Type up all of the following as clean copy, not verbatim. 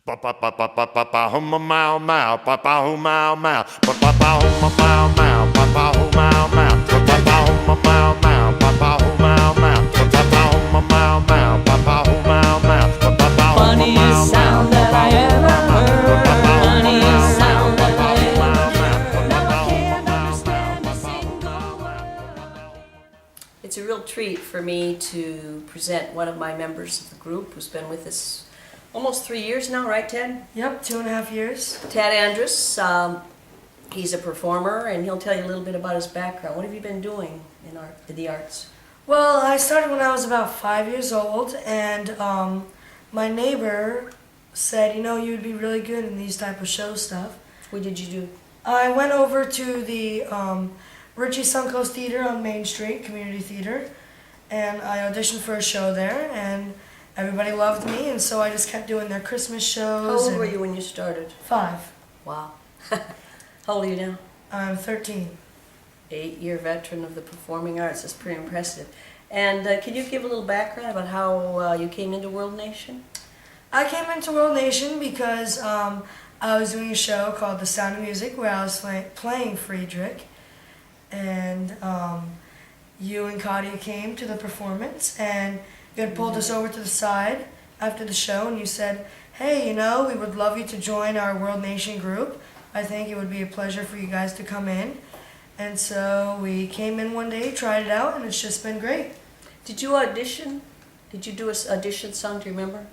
Ba ba ba ba ba ba ba hum mow mow ba ba hum mow mow ba ba ba hum mow mow ba ba hum mow mow ba ba ba hum mow mow ba ba hum mow mow ba ba ba hum mow mow ba ba hum mow mow ba ba ba hum Funniest sound that I ever heard. Funniest sound that I ever heard. Now I can't understand a single word. It's a real treat for me to present one of my members of the group who's been with us almost 3 years now, right, Ted? Yep, 2.5 years. Tad Andris. He's a performer, and he'll tell you a little bit about his background. What have you been doing in the arts? Well, I started when I was about 5 years old, and my neighbor said, you know, you'd be really good in these type of show stuff. What did you do? I went over to the Richie Suncoast Theater on Main Street, Community Theater, and I auditioned for a show there, and everybody loved me, and so I just kept doing their Christmas shows. How old were you when you started? 5. Wow. How old are you now? I'm 13. 8-year veteran of the performing arts. That's pretty impressive. And can you give a little background about how you came into World Nation? I came into World Nation because I was doing a show called The Sound of Music where I was playing Friedrich, and you and Katia came to the performance, and you had pulled us over to the side after the show, and you said, hey, you know, we would love you to join our World Nation group. I think it would be a pleasure for you guys to come in. And so we came in one day, tried it out, and it's just been great. Did you audition? Did you do an audition song? Do you remember?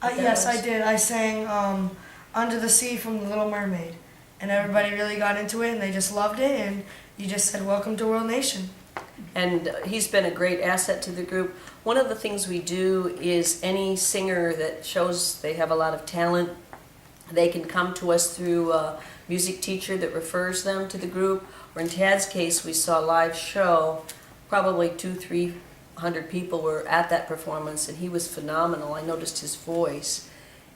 Yes, I did. I sang Under the Sea from The Little Mermaid. And everybody really got into it, and they just loved it, and you just said, welcome to World Nation. And he's been a great asset to the group. One of the things we do is any singer that shows they have a lot of talent, they can come to us through a music teacher that refers them to the group. Or in Tad's case, we saw a live show. Probably 200-300 people were at that performance, and he was phenomenal. I noticed his voice,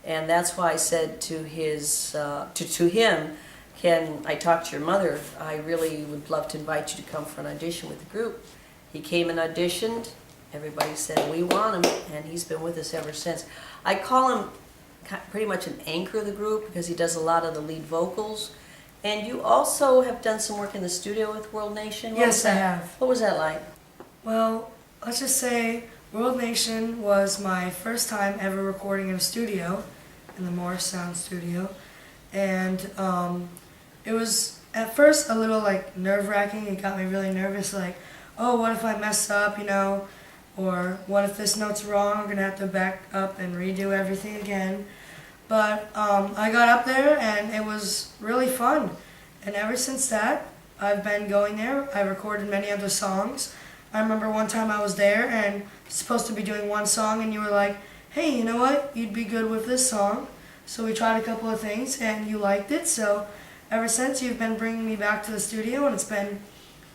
and that's why I said to him, can I talk to your mother? I really would love to invite you to come for an audition with the group. He came and auditioned. Everybody said, we want him, and he's been with us ever since. I call him pretty much an anchor of the group because he does a lot of the lead vocals. And you also have done some work in the studio with World Nation. Yes, I have. What was that like? Well, let's just say World Nation was my first time ever recording in a studio, in the Morrisound studio. And it was at first a little like nerve-wracking. It got me really nervous, like, oh, what if I mess up, you know? Or what if this note's wrong? I'm gonna have to back up and redo everything again. But I got up there and it was really fun. And ever since that, I've been going there. I recorded many other songs. I remember one time I was there and supposed to be doing one song, and you were like, hey, you know what? You'd be good with this song. So we tried a couple of things and you liked it. So ever since, you've been bringing me back to the studio, and it's been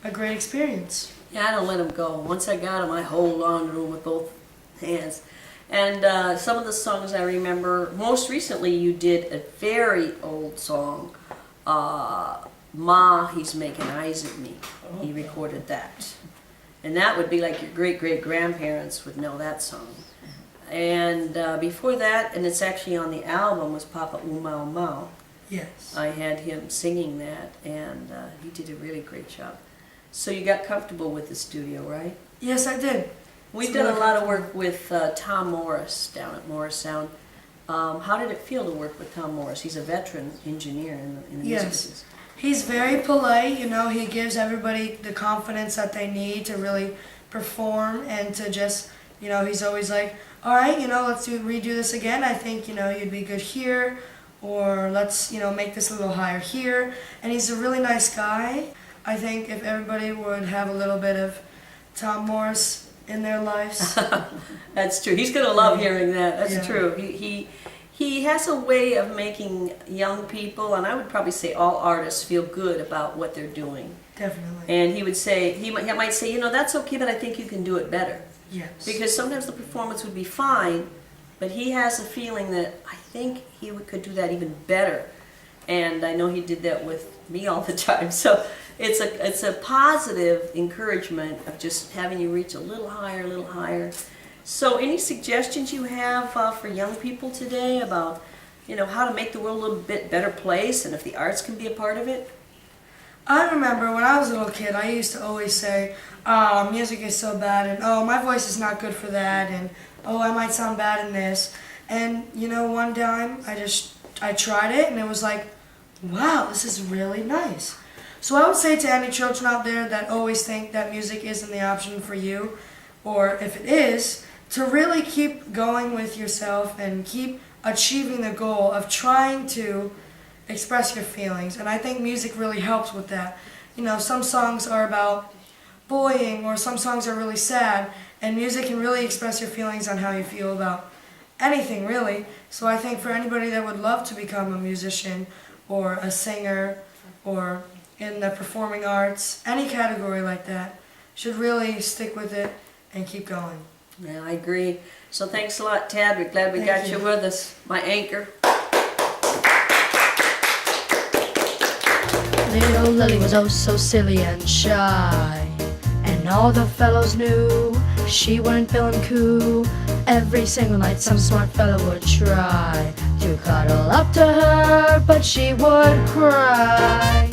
a great experience. Yeah, I don't let him go. Once I got him, I hold on to him with both hands. And some of the songs I remember, most recently you did a very old song, Ma, He's Making Eyes at Me. He recorded that. And that would be like your great-great-grandparents would know that song. And before that, and it's actually on the album, was Papa Oom Mow Mow. Yes. I had him singing that, and he did a really great job. So you got comfortable with the studio, right? Yes, I did. We've done a lot of work with Tom Morris down at Morrisound. How did it feel to work with Tom Morris? He's a veteran engineer in the music business. He's very polite, you know, he gives everybody the confidence that they need to really perform and to just, you know, he's always like, all right, you know, let's redo this again. I think, you know, you'd be good here, or let's, you know, make this a little higher here. And he's a really nice guy. I think if everybody would have a little bit of Tom Morris in their lives. That's true. He's going to love hearing that. That's Yeah. true. He has a way of making young people, and I would probably say all artists, feel good about what they're doing. Definitely. And he would say, he might say, you know, that's okay, but I think you can do it better. Yes. Because sometimes the performance would be fine, but he has a feeling that I think he could do that even better. And I know he did that with me all the time. So it's a positive encouragement of just having you reach a little higher, a little higher. So any suggestions you have for young people today about how to make the world a little bit better place, and if the arts can be a part of it. I remember when I was a little kid, I used to always say, "Oh, music is so bad," and "Oh, my voice is not good for that," and "Oh, I might sound bad in this." And one time I tried it, and it was like, "Wow, this is really nice." So I would say to any children out there that always think that music isn't the option for you, or if it is, to really keep going with yourself and keep achieving the goal of trying to express your feelings. And I think music really helps with that. Some songs are about bullying, or some songs are really sad, and music can really express your feelings on how you feel about anything, really. So I think for anybody that would love to become a musician or a singer or in the performing arts, any category like that, should really stick with it and keep going. Yeah, I agree. So thanks a lot, Tad. We're glad we Thank got you you. with us, my anchor. Little Lily was oh so silly and shy, and all the fellows knew she wasn't feeling cool. Every single night some smart fellow would try to cuddle up to her, but she would cry.